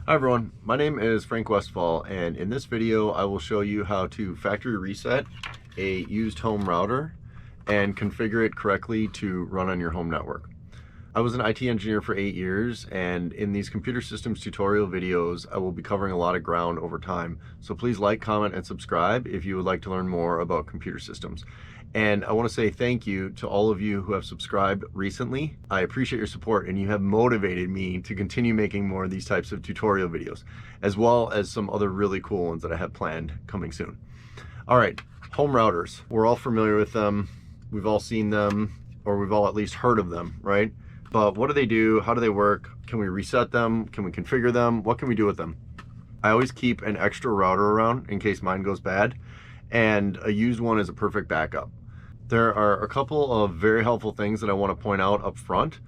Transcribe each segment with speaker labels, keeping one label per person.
Speaker 1: Hi everyone, my name is Frank Westphal, and in this video I will show you how to factory reset a used home router and configure it correctly to run on your home network. I was an IT engineer for 8 years, and in these computer systems tutorial videos I will be covering a lot of ground over time. So please like, comment, and subscribe if you would like to learn more about computer systems. And I want to say thank you to all of you who have subscribed recently. I appreciate your support, and you have motivated me to continue making more of these types of tutorial videos, as well as some other really cool ones that I have planned coming soon. All right, home routers. We're all familiar with them. We've all seen them, or we've all at least heard of them, right? But what do they do? How do they work? Can we reset them? Can we configure them? What can we do with them? I always keep an extra router around in case mine goes bad, and a used one is a perfect backup. There are a couple of very helpful things that I want to point out up front,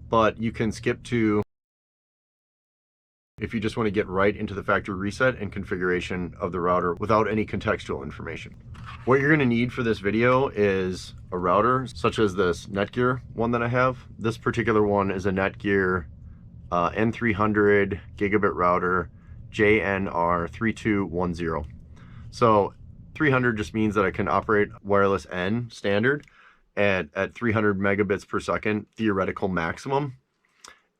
Speaker 1: but you can skip to if you just want to get right into the factory reset and configuration of the router without any contextual information. What you're going to need for this video is a router such as this Netgear one that I have. This particular one is a Netgear N300 gigabit router JNR3210. So 300 just means that I can operate wireless N standard at 300 megabits per second theoretical maximum.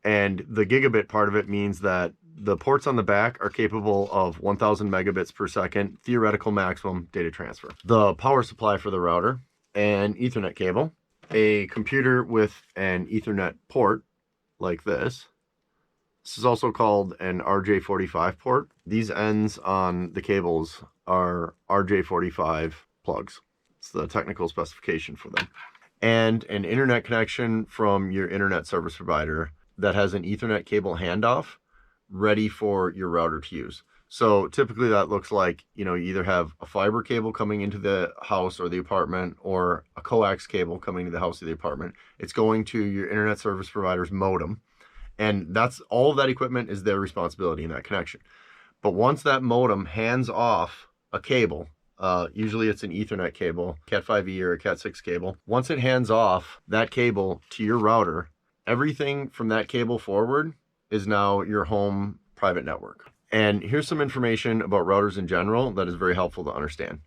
Speaker 1: And the gigabit part of it means that the ports on the back are capable of 1000 megabits per second theoretical maximum data transfer. The power supply for the router, an Ethernet cable, a computer with an Ethernet port like this. This is also called an RJ45 port. These ends on the cables are RJ45 plugs. It's the technical specification for them. And an internet connection from your internet service provider that has an Ethernet cable handoff ready for your router to use. So typically that looks like, you either have a fiber cable coming into the house or the apartment, or a coax cable coming to the house or the apartment. It's going to your internet service provider's modem. And that's all of that equipment is their responsibility in that connection. But once that modem hands off a cable, usually it's an Ethernet cable, Cat5e or a Cat6 cable. Once it hands off that cable to your router, everything from that cable forward is now your home private network. And here's some information about routers in general that is very helpful to understand.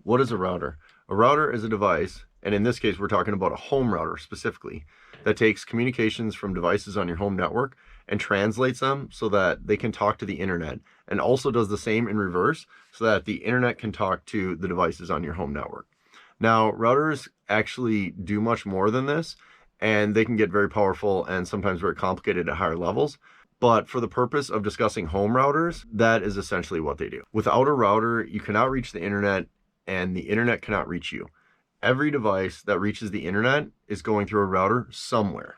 Speaker 1: What is a router? A router is a device, and in this case we're talking about a home router specifically, that takes communications from devices on your home network and translates them so that they can talk to the internet, and also does the same in reverse so that the internet can talk to the devices on your home network. Now, routers actually do much more than this, and they can get very powerful and sometimes very complicated at higher levels. But for the purpose of discussing home routers, that is essentially what they do. Without a router, you cannot reach the internet, and the internet cannot reach you. Every device that reaches the internet is going through a router somewhere.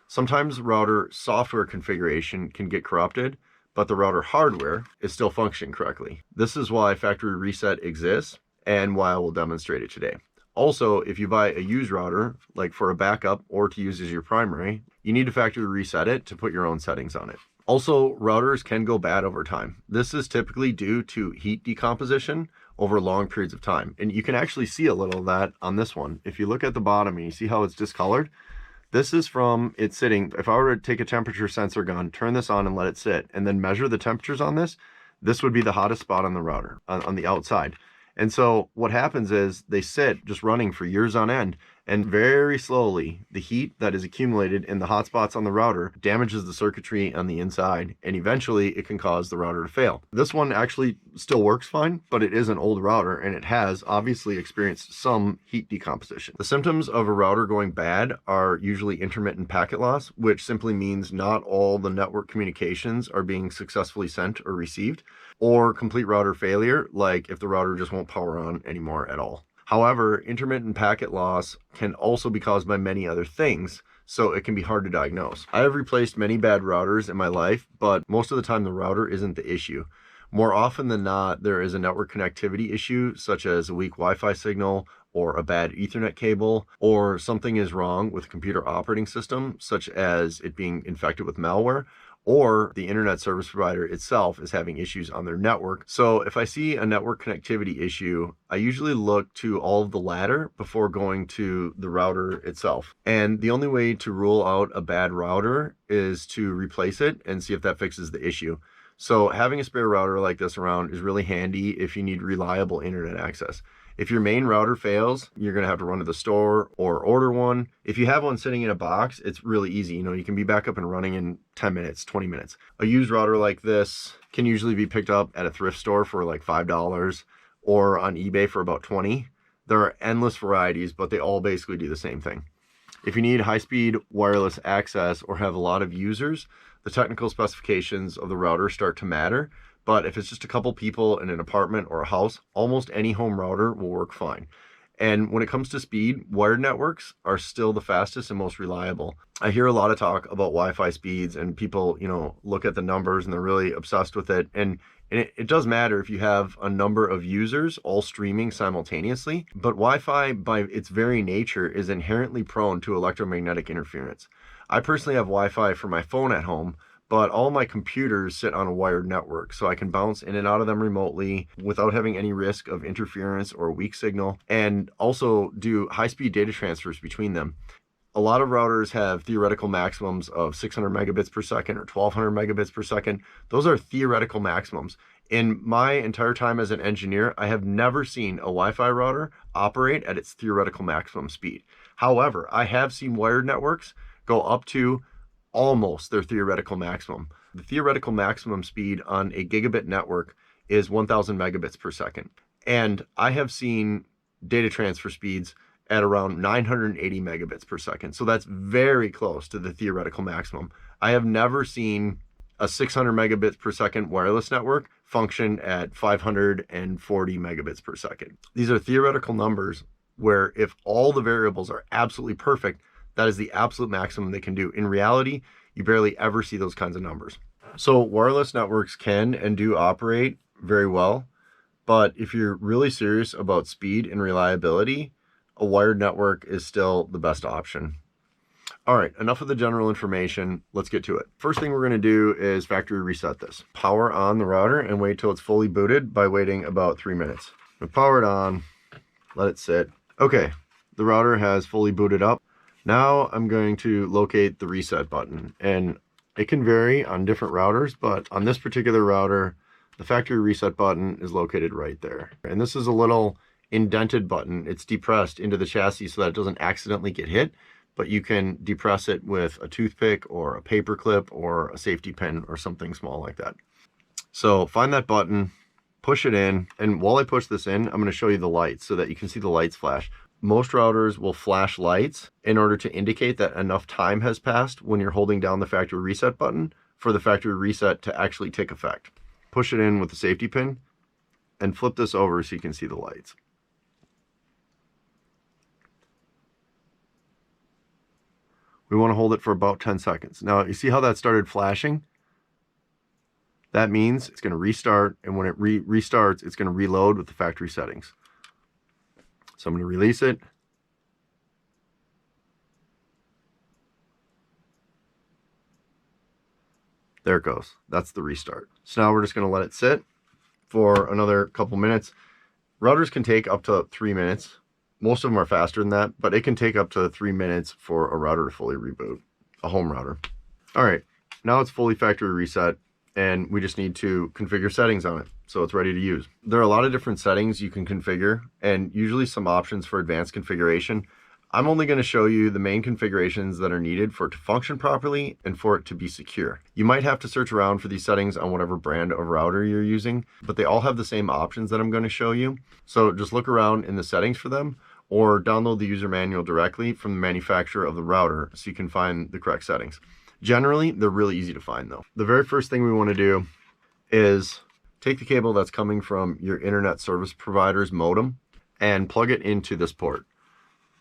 Speaker 1: Sometimes router software configuration can get corrupted, but the router hardware is still functioning correctly. This is why factory reset exists and why I will demonstrate it today. Also, if you buy a used router, like for a backup or to use as your primary, you need to factory reset it to put your own settings on it. Also, routers can go bad over time. This is typically due to heat decomposition over long periods of time. And you can actually see a little of that on this one. If you look at the bottom and you see how it's discolored, this is from it sitting. If I were to take a temperature sensor gun, turn this on and let it sit, and then measure the temperatures on this, this would be the hottest spot on the router, on the outside. And so what happens is they sit just running for years on end, and very slowly the heat that is accumulated in the hot spots on the router damages the circuitry on the inside, and eventually it can cause the router to fail. This one actually still works fine, but it is an old router, and it has obviously experienced some heat decomposition. The symptoms of a router going bad are usually intermittent packet loss, which simply means not all the network communications are being successfully sent or received, or complete router failure, like if the router just won't power on anymore at all. However, intermittent packet loss can also be caused by many other things, so it can be hard to diagnose. I have replaced many bad routers in my life, but most of the time the router isn't the issue. More often than not, there is a network connectivity issue, such as a weak Wi-Fi signal, or a bad Ethernet cable, or something is wrong with the computer operating system, such as it being infected with malware, or the internet service provider itself is having issues on their network. So if I see a network connectivity issue, I usually look to all of the latter before going to the router itself. And the only way to rule out a bad router is to replace it and see if that fixes the issue. So having a spare router like this around is really handy if you need reliable internet access. If your main router fails, you're going to have to run to the store or order one. If you have one sitting in a box, it's really easy. You know, you can be back up and running in 10 minutes, 20 minutes. A used router like this can usually be picked up at a thrift store for like $5 or on eBay for about $20. There are endless varieties, but they all basically do the same thing. If you need high-speed wireless access or have a lot of users, the technical specifications of the router start to matter. But if it's just a couple people in an apartment or a house, almost any home router will work fine. And when it comes to speed, wired networks are still the fastest and most reliable. I hear a lot of talk about Wi-Fi speeds, and people, you know, look at the numbers and they're really obsessed with it. And it does matter if you have a number of users all streaming simultaneously, but Wi-Fi by its very nature is inherently prone to electromagnetic interference. I personally have Wi-Fi for my phone at home, but all my computers sit on a wired network, so I can bounce in and out of them remotely without having any risk of interference or weak signal, and also do high-speed data transfers between them. A lot of routers have theoretical maximums of 600 megabits per second or 1200 megabits per second. Those are theoretical maximums. In my entire time as an engineer, I have never seen a Wi-Fi router operate at its theoretical maximum speed. However, I have seen wired networks go up to almost their theoretical maximum. The theoretical maximum speed on a gigabit network is 1000 megabits per second. And I have seen data transfer speeds at around 980 megabits per second. So that's very close to the theoretical maximum. I have never seen a 600 megabits per second wireless network function at 540 megabits per second. These are theoretical numbers where if all the variables are absolutely perfect, that is the absolute maximum they can do. In reality, you barely ever see those kinds of numbers. So wireless networks can and do operate very well, but if you're really serious about speed and reliability, a wired network is still the best option. All right, enough of the general information. Let's get to it. First thing we're going to do is factory reset this. Power on the router and wait till it's fully booted by waiting about 3 minutes. We'll power it on, let it sit. Okay, the router has fully booted up. Now I'm going to locate the reset button, and it can vary on different routers, but on this particular router, the factory reset button is located right there. And this is a little indented button. It's depressed into the chassis so that it doesn't accidentally get hit, but you can depress it with a toothpick or a paper clip or a safety pin or something small like that. So find that button, push it in, and while I push this in, I'm going to show you the lights so that you can see the lights flash. Most routers will flash lights in order to indicate that enough time has passed when you're holding down the factory reset button for the factory reset to actually take effect. Push it in with the safety pin and flip this over so you can see the lights. We want to hold it for about 10 seconds. Now, you see how that started flashing? That means it's going to restart, and when it restarts, it's going to reload with the factory settings. So I'm going to release it. There it goes. That's the restart. So now we're just going to let it sit for another couple minutes. Routers can take up to 3 minutes. Most of them are faster than that, but it can take up to 3 minutes for a router to fully reboot, a home router. All right, now it's fully factory reset, and we just need to configure settings on it so it's ready to use. There are a lot of different settings you can configure, and usually some options for advanced configuration. I'm only going to show you the main configurations that are needed for it to function properly and for it to be secure. You might have to search around for these settings on whatever brand of router you're using, but they all have the same options that I'm going to show you. So just look around in the settings for them, or download the user manual directly from the manufacturer of the router so you can find the correct settings. Generally, they're really easy to find though. The very first thing we want to do is take the cable that's coming from your internet service provider's modem and plug it into this port.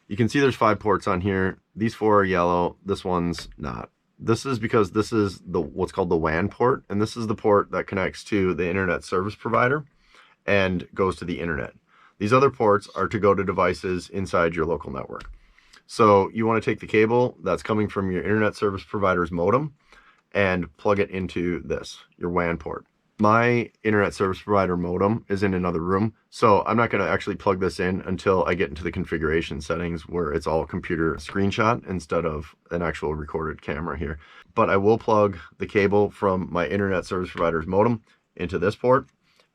Speaker 1: You can see there's 5 ports on here. These 4 are yellow, this one's not. This is because this is what's called the WAN port, and this is the port that connects to the internet service provider and goes to the internet. These other ports are to go to devices inside your local network. So you want to take the cable that's coming from your internet service provider's modem and plug it into this, your WAN port. My internet service provider modem is in another room, so I'm not going to actually plug this in until I get into the configuration settings where it's all computer screenshot instead of an actual recorded camera here. But I will plug the cable from my internet service provider's modem into this port,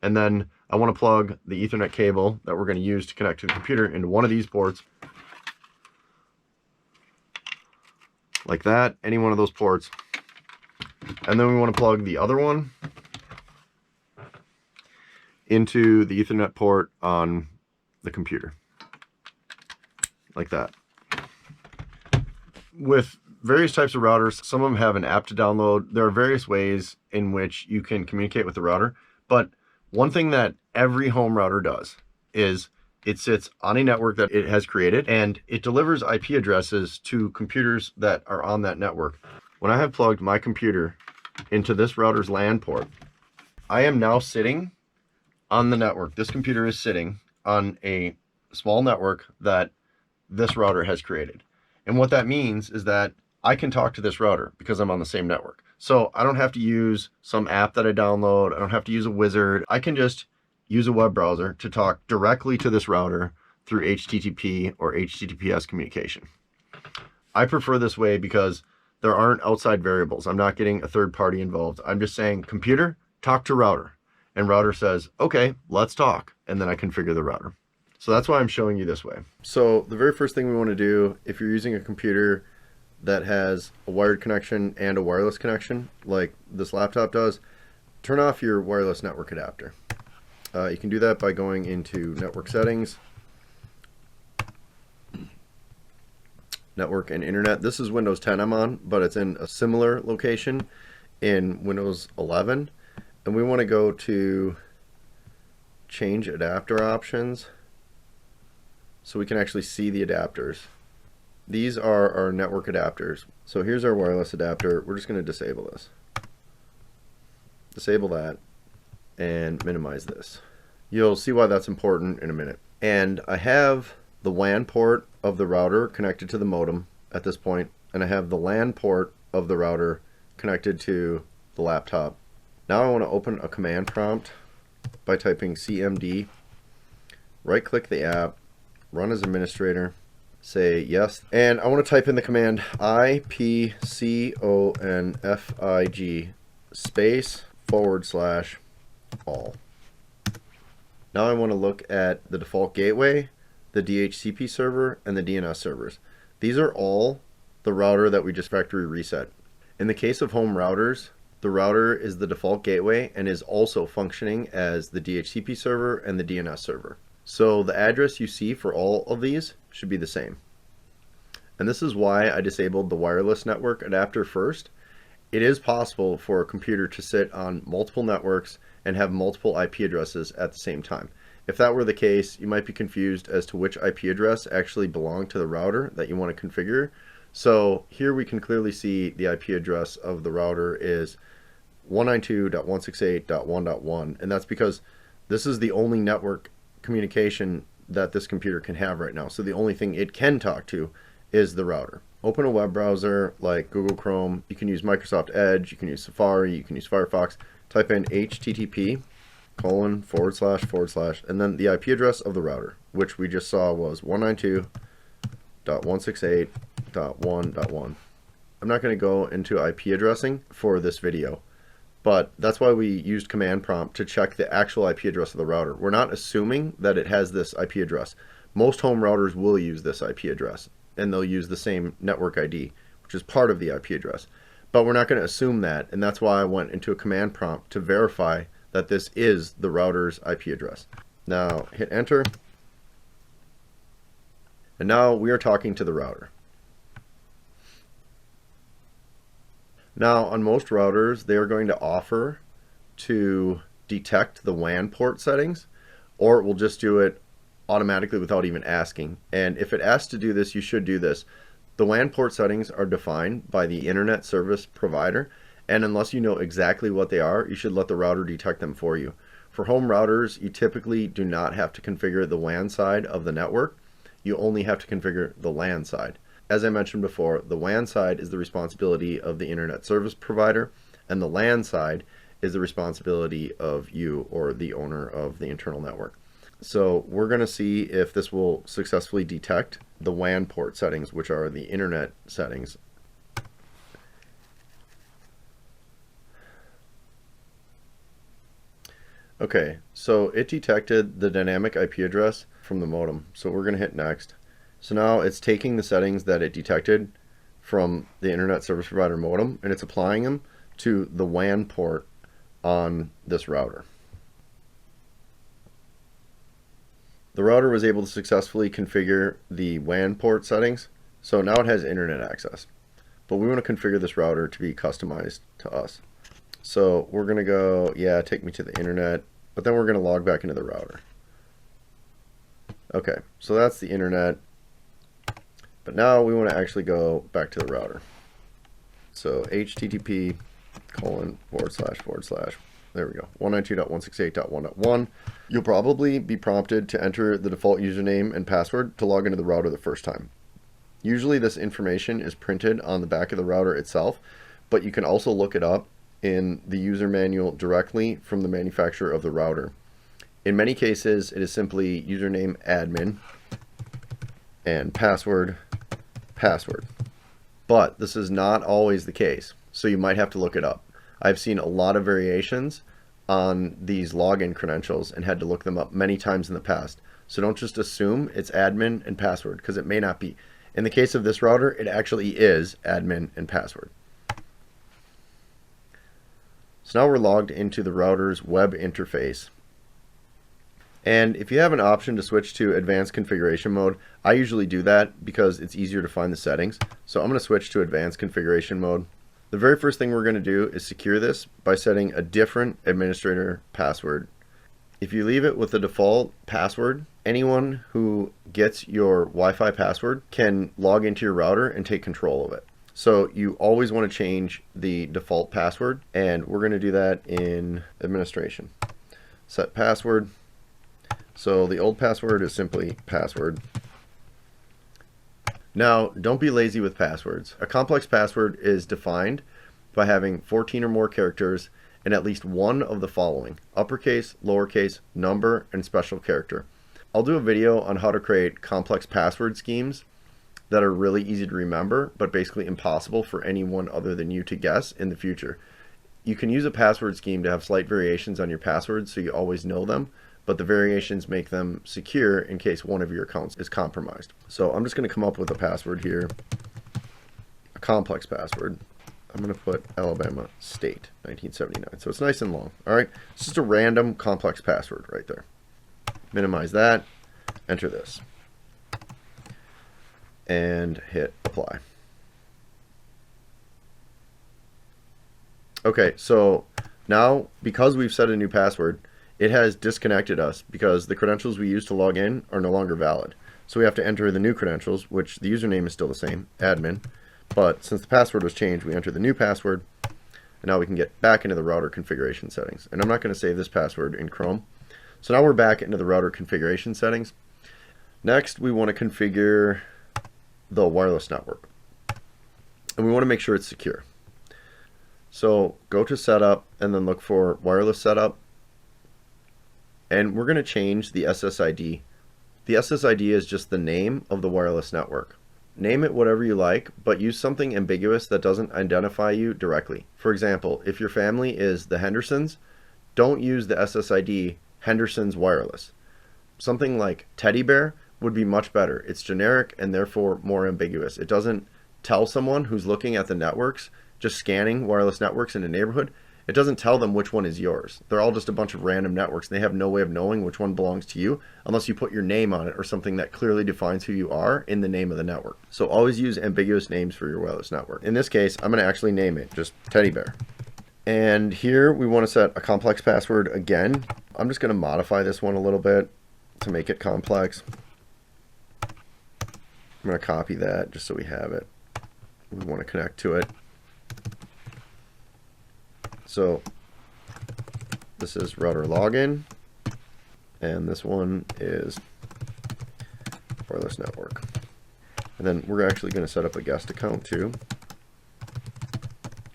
Speaker 1: and then I want to plug the Ethernet cable that we're going to use to connect to the computer into one of these ports, like that, any one of those ports. And then we want to plug the other one into the Ethernet port on the computer, like that. With various types of routers, some of them have an app to download. There are various ways in which you can communicate with the router, but one thing that every home router does is it sits on a network that it has created, and it delivers IP addresses to computers that are on that network. When I have plugged my computer into this router's LAN port, I am now sitting on the network. This computer is sitting on a small network that this router has created. And what that means is that I can talk to this router because I'm on the same network. So I don't have to use some app that I download. I don't have to use a wizard. I can just use a web browser to talk directly to this router through HTTP or HTTPS communication. I prefer this way because there aren't outside variables. I'm not getting a third party involved. I'm just saying, computer, talk to router. And router says, okay, let's talk. And then I configure the router. So that's why I'm showing you this way. So the very first thing we want to do, if you're using a computer that has a wired connection and a wireless connection, like this laptop does, turn off your wireless network adapter. You can do that by going into Network Settings, Network and Internet. This is Windows 10 I'm on, but it's in a similar location in Windows 11. And we want to go to Change Adapter Options so we can actually see the adapters. These are our network adapters. So here's our wireless adapter. We're just going to disable this. Disable that and minimize this. You'll see why that's important in a minute. And I have the WAN port of the router connected to the modem at this point, and I have the LAN port of the router connected to the laptop. Now I want to open a command prompt by typing CMD, right click the app, run as administrator, say yes, and I want to type in the command IPCONFIG space / all. Now I want to look at the default gateway, the DHCP server, and the DNS servers. These are all the router that we just factory reset. In the case of home routers, the router is the default gateway and is also functioning as the DHCP server and the DNS server. So the address you see for all of these should be the same. And this is why I disabled the wireless network adapter first. It is possible for a computer to sit on multiple networks and have multiple IP addresses at the same time. If that were the case, you might be confused as to which IP address actually belonged to the router that you want to configure. So here we can clearly see the IP address of the router is 192.168.1.1, and that's because this is the only network communication that this computer can have right now. So the only thing it can talk to is the router. Open a web browser like Google Chrome. You can use Microsoft Edge, you can use Safari, you can use Firefox. Type in http:// and then the IP address of the router, which we just saw was 192.168.1.1. I'm not going to go into IP addressing for this video, but that's why we used command prompt to check the actual IP address of the router. We're not assuming that it has this IP address. Most home routers will use this IP address, and they'll use the same network ID, which is part of the IP address. But we're not going to assume that, and that's why I went into a command prompt to verify that this is the router's IP address. Now hit enter, and now we are talking to the router. Now on most routers, they are going to offer to detect the WAN port settings, or it will just do it automatically without even asking. And if it asks to do this, you should do this. The WAN port settings are defined by the internet service provider, and unless you know exactly what they are, you should let the router detect them for you. For home routers, you typically do not have to configure the WAN side of the network. You only have to configure the LAN side. As I mentioned before, the WAN side is the responsibility of the internet service provider, and the LAN side is the responsibility of you or the owner of the internal network. So we're going to see if this will successfully detect the WAN port settings, which are the internet settings. Okay, so it detected the dynamic IP address from the modem. So we're going to hit next. So now it's taking the settings that it detected from the internet service provider modem and it's applying them to the WAN port on this router. The router was able to successfully configure the WAN port settings, so now it has internet access. But we want to configure this router to be customized to us. So we're going to go, yeah, take me to the internet, but then we're going to log back into the router. Okay, so that's the internet, but now we want to actually go back to the router. So http:// there we go, 192.168.1.1. You'll probably be prompted to enter the default username and password to log into the router the first time. Usually this information is printed on the back of the router itself, but you can also look it up in the user manual directly from the manufacturer of the router. In many cases, it is simply username admin and password. But this is not always the case, so you might have to look it up. I've seen a lot of variations on these login credentials and had to look them up many times in the past. So don't just assume it's admin and password, because it may not be. In the case of this router, it actually is admin and password. So now we're logged into the router's web interface. And if you have an option to switch to advanced configuration mode, I usually do that because it's easier to find the settings. So I'm going to switch to advanced configuration mode. The very first thing we're going to do is secure this by setting a different administrator password. If you leave it with the default password, anyone who gets your Wi-Fi password can log into your router and take control of it. So you always want to change the default password, and we're going to do that in administration. Set password. So the old password is simply password. Now, don't be lazy with passwords. A complex password is defined by having 14 or more characters and at least one of the following: uppercase, lowercase, number, and special character. I'll do a video on how to create complex password schemes that are really easy to remember, but basically impossible for anyone other than you to guess in the future. You can use a password scheme to have slight variations on your passwords so you always know them, but the variations make them secure in case one of your accounts is compromised. So I'm just going to come up with a password here, a complex password. I'm going to put Alabama State 1979. So it's nice and long. All right, it's just a random complex password right there. Minimize that, enter this, and hit apply. Okay, so now because we've set a new password, it has disconnected us because the credentials we used to log in are no longer valid. So we have to enter the new credentials, which the username is still the same, admin. But since the password was changed, we enter the new password. And now we can get back into the router configuration settings. And I'm not going to save this password in Chrome. So now we're back into the router configuration settings. Next, we want to configure the wireless network. And we want to make sure it's secure. So go to setup and then look for wireless setup. And we're going to change the SSID. The SSID is just the name of the wireless network. Name it whatever you like, but use something ambiguous that doesn't identify you directly. For example, if your family is the Hendersons, don't use the SSID Henderson's Wireless. Something like Teddy Bear would be much better. It's generic and therefore more ambiguous. It doesn't tell someone who's looking at the networks, just scanning wireless networks in a neighborhood, it doesn't tell them which one is yours. They're all just a bunch of random networks, and they have no way of knowing which one belongs to you unless you put your name on it or something that clearly defines who you are in the name of the network. So always use ambiguous names for your wireless network. In this case, I'm going to actually name it just Teddy Bear. And here we want to set a complex password again. I'm just going to modify this one a little bit to make it complex. I'm going to copy that just so we have it. We want to connect to it. So this is router login, and this one is wireless network. And then we're actually going to set up a guest account too.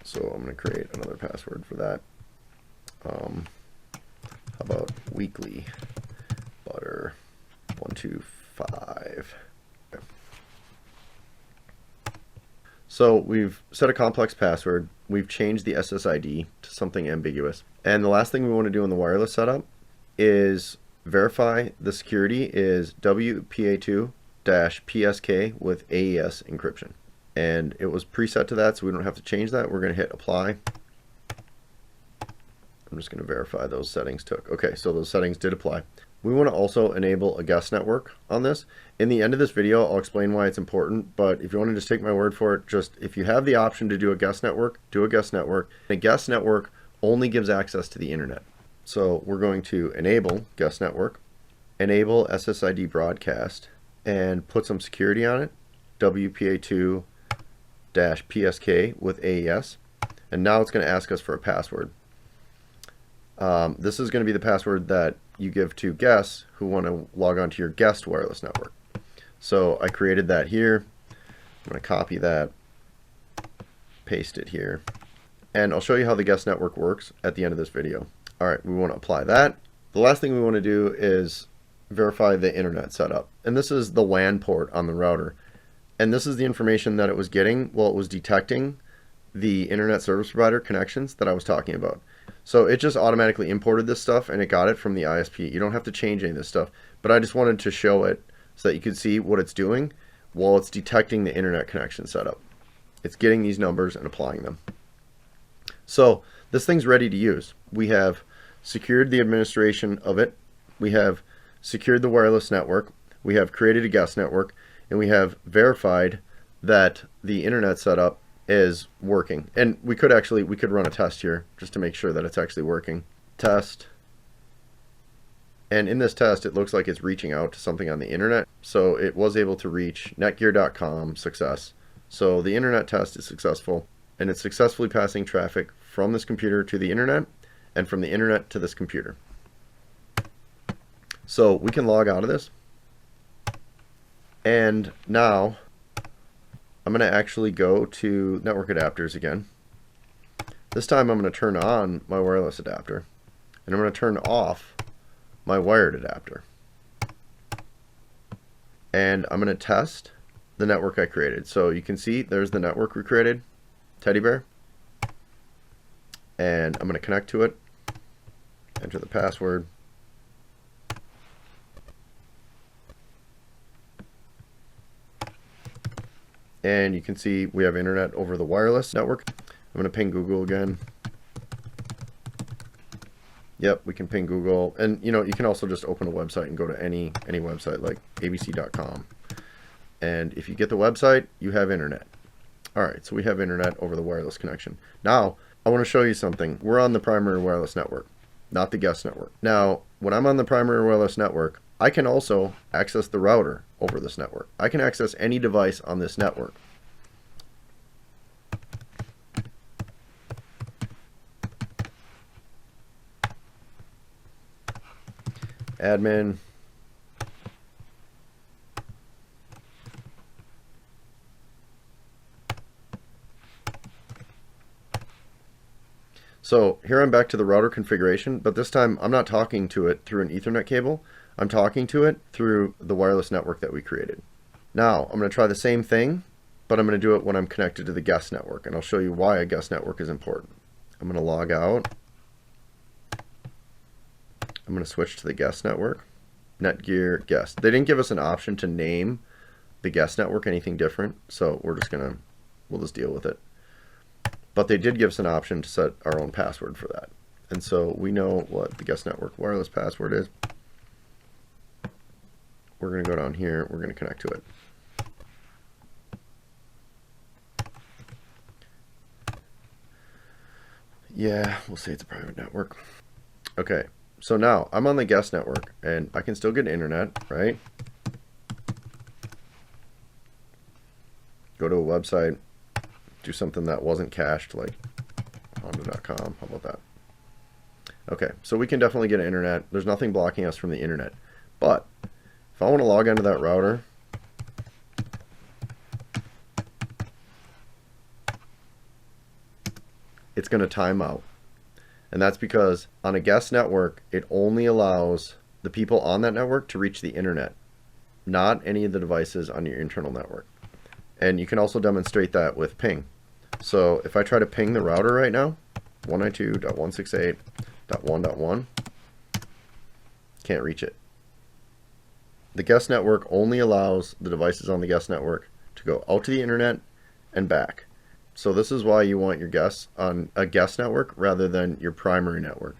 Speaker 1: So I'm going to create another password for that. How about weekly butter 125? Okay. So we've set a complex password. We've changed the SSID to something ambiguous. And the last thing we want to do in the wireless setup is verify the security is WPA2-PSK with AES encryption. And it was preset to that, so we don't have to change that. We're going to hit apply. I'm just going to verify those settings took. Okay, so those settings did apply. We want to also enable a guest network on this. In the end of this video, I'll explain why it's important, but if you want to just take my word for it, just if you have the option to do a guest network, do a guest network. A guest network only gives access to the internet. So we're going to enable guest network, enable SSID broadcast, and put some security on it, WPA2-PSK with AES. And now it's going to ask us for a password. This is going to be the password that you give to guests who want to log on to your guest wireless network. So I created that here. I'm going to copy that, paste it here, and I'll show you how the guest network works at the end of this video. All right, we want to apply that. The last thing we want to do is verify the internet setup. And this is the WAN port on the router. And this is the information that it was getting while it was detecting the internet service provider connections that I was talking about. So it just automatically imported this stuff and it got it from the ISP. You don't have to change any of this stuff, but I just wanted to show it so that you could see what it's doing while it's detecting the internet connection setup. It's getting these numbers and applying them. So this thing's ready to use. We have secured the administration of it. We have secured the wireless network. We have created a guest network, and we have verified that the internet setup is working. And we could run a test here just to make sure that it's actually working. Test. And in this test, it looks like it's reaching out to something on the internet. So it was able to reach netgear.com, success. So the internet test is successful, and it's successfully passing traffic from this computer to the internet and from the internet to this computer. So we can log out of this. And now I'm going to actually go to network adapters again. This time I'm going to turn on my wireless adapter, and I'm going to turn off my wired adapter. And I'm going to test the network I created. So you can see there's the network we created, teddy bear. And I'm going to connect to it, enter the password. And you can see we have internet over the wireless network. I'm going to ping Google again. Yep, we can ping Google. And you can also just open a website and go to any website like abc.com. And if you get the website, you have internet. All right, so we have internet over the wireless connection. Now, I want to show you something. We're on the primary wireless network, not the guest network. Now, when I'm on the primary wireless network, I can also access the router over this network. I can access any device on this network. Admin. So here I'm back to the router configuration, but this time I'm not talking to it through an Ethernet cable. I'm talking to it through the wireless network that we created. Now I'm going to try the same thing, but I'm going to do it when I'm connected to the guest network, and I'll show you why a guest network is important. I'm going to log out. I'm going to switch to the guest network. Netgear guest. They didn't give us an option to name the guest network anything different, so we'll just deal with it. But they did give us an option to set our own password for that. And so we know what the guest network wireless password is. We're going to go down here. We're going to connect to it. Yeah, we'll say it's a private network. Okay, so now I'm on the guest network, and I can still get internet, right? Go to a website, do something that wasn't cached, like honda.com. How about that? Okay, so we can definitely get internet. There's nothing blocking us from the internet. But if I want to log into that router, it's going to time out. And that's because on a guest network, it only allows the people on that network to reach the internet, not any of the devices on your internal network. And you can also demonstrate that with ping. So if I try to ping the router right now, 192.168.1.1, can't reach it. The guest network only allows the devices on the guest network to go out to the internet and back. So this is why you want your guests on a guest network rather than your primary network.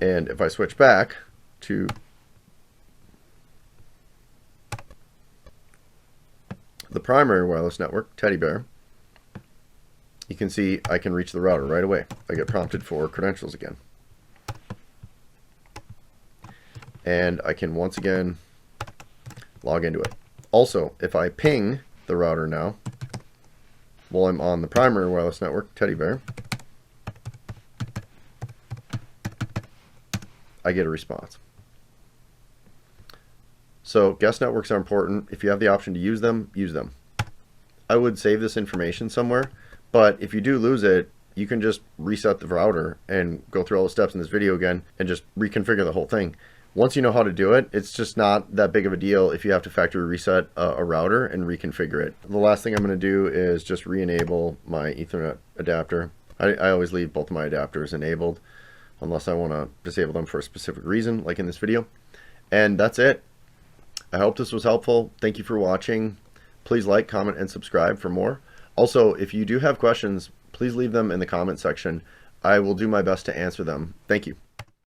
Speaker 1: And if I switch back to the primary wireless network, Teddy Bear, you can see I can reach the router right away. I get prompted for credentials again. And I can once again log into it. Also, if I ping the router now, while I'm on the primary wireless network, Teddy Bear, I get a response. So guest networks are important. If you have the option to use them, use them. I would save this information somewhere, but if you do lose it, you can just reset the router and go through all the steps in this video again and just reconfigure the whole thing. Once you know how to do it, it's just not that big of a deal if you have to factory reset a router and reconfigure it. The last thing I'm going to do is just re-enable my Ethernet adapter. I always leave both of my adapters enabled unless I want to disable them for a specific reason, like in this video. And that's it. I hope this was helpful. Thank you for watching. Please like, comment, and subscribe for more. Also, if you do have questions, please leave them in the comment section. I will do my best to answer them. Thank you.